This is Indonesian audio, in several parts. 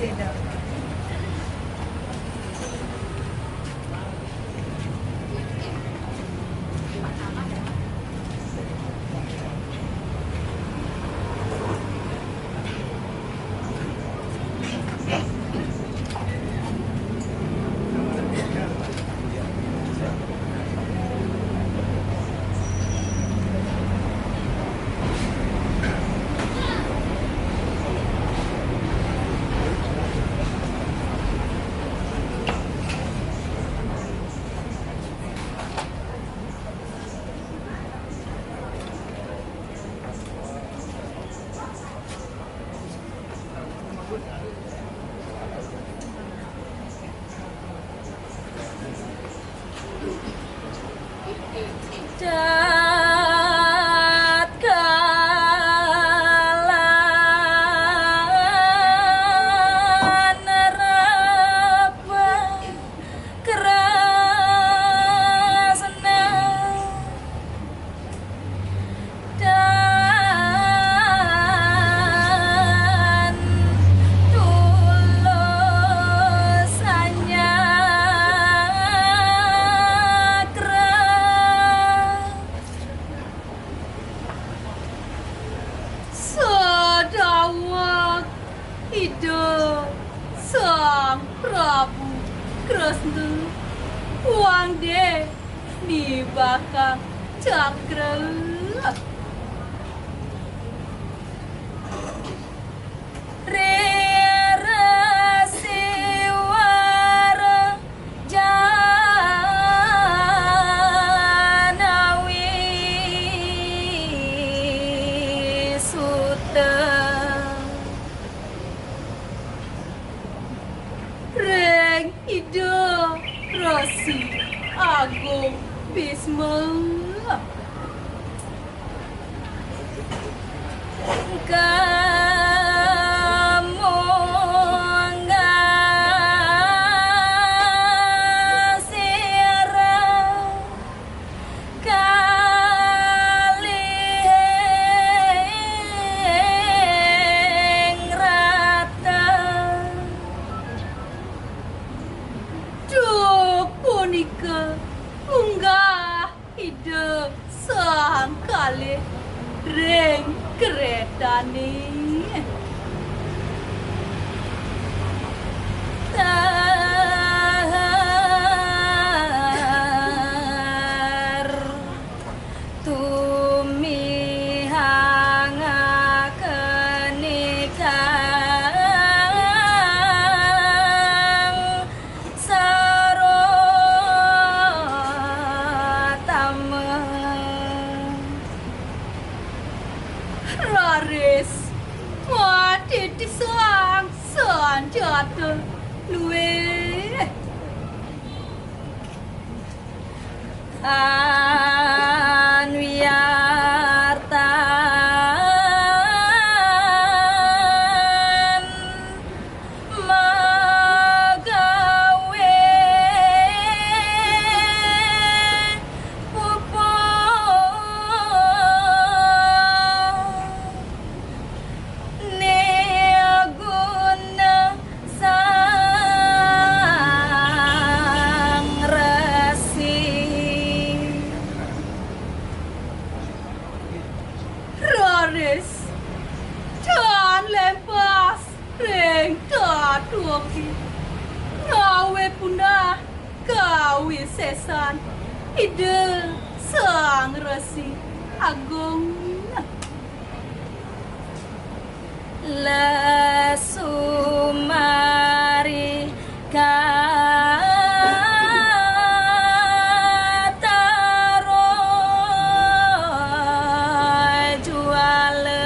tidak. Hidup Sang Prabu Kresna Wangde Nibaka Cakra Hidup Rasi Agung Bisma kamu ngasirah kalihing rata punika unggah hidup sang kalih ring keretane tar tumihangaken ikang Raris mati disang sanjata luwe anwiyartan magawe pupo niaguna sang resi Raris dan lempas ring tatuoki ngawe punah gawe sesan ide sang resi agung lesumari kataro juale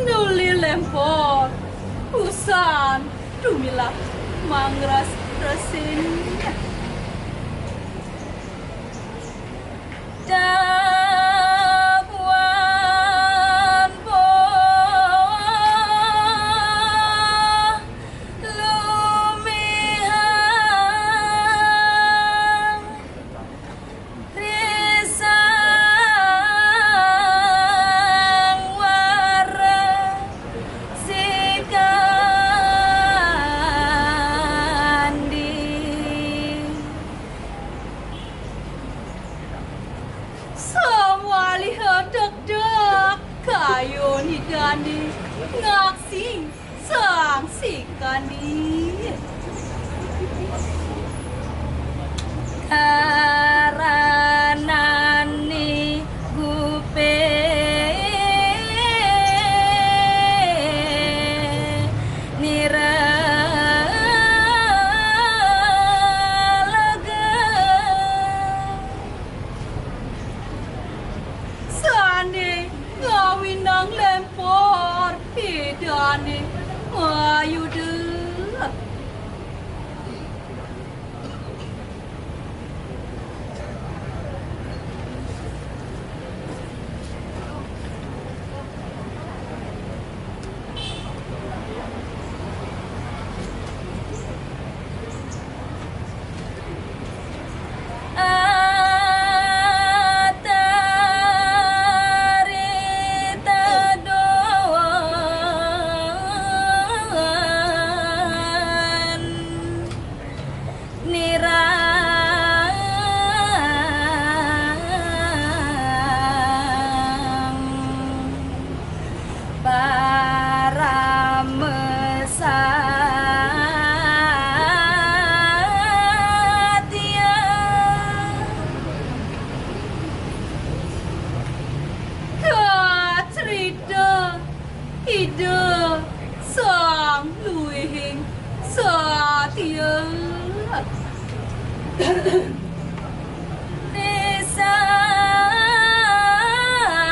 nuli lempor usan dumilah mangras resin dakwa Kayon hidani ngaksing sang sikani karanani gupe niralaga sane ngawinang lempor hidani ayude para mesatya katrida ide sang luihing satya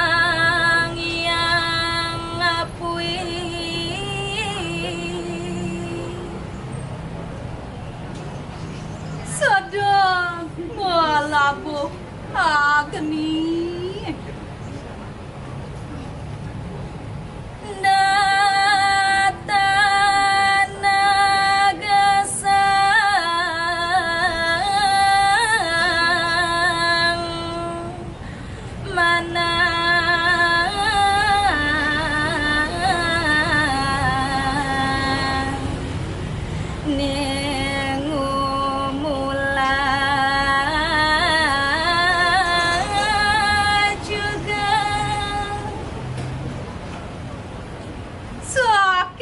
Desang yang ngapui sedang melabuh agni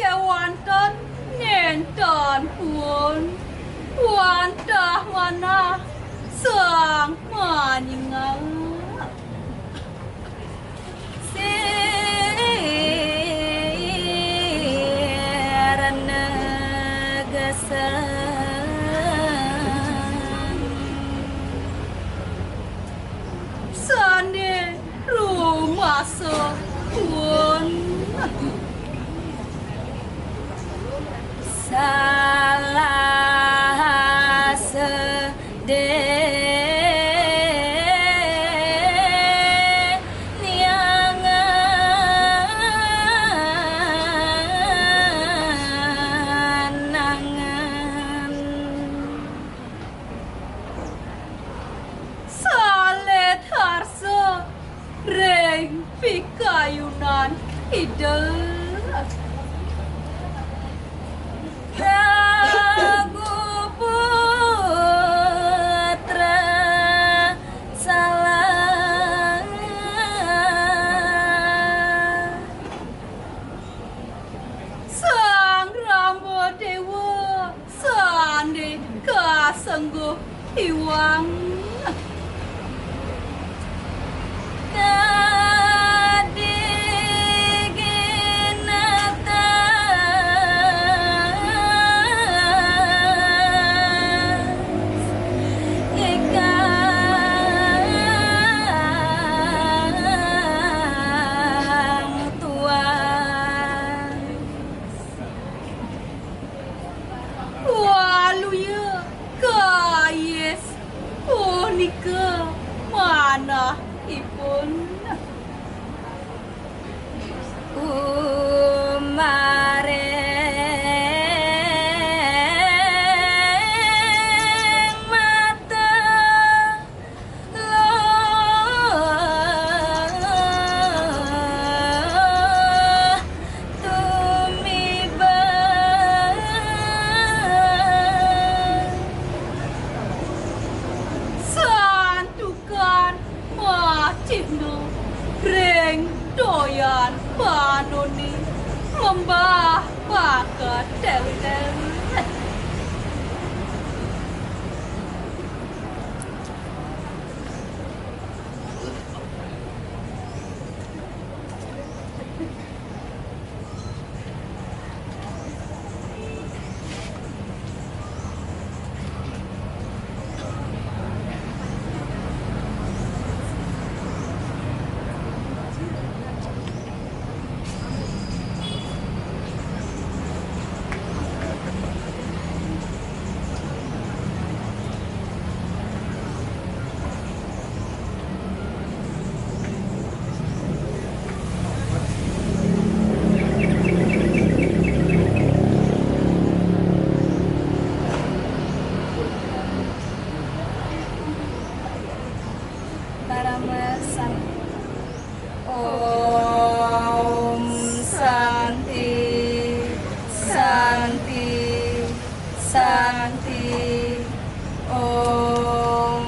Wanton nenton pun wantah mana sang maningal sirana gasan sane rumah pun salah niangan salet harso reng pikayunan hidup Ragu putra salah sang rama dewa sane kasengguh iwang Nika mana ipun umareng mata loh tumiba santukan macimno reng doyan panuni lembah paket dewi-dewi. Paramasan. Om Santi, Santi, Santi. Om.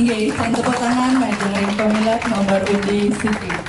Inggih, tepuk tangan majelis pemilat nomor undi Siti.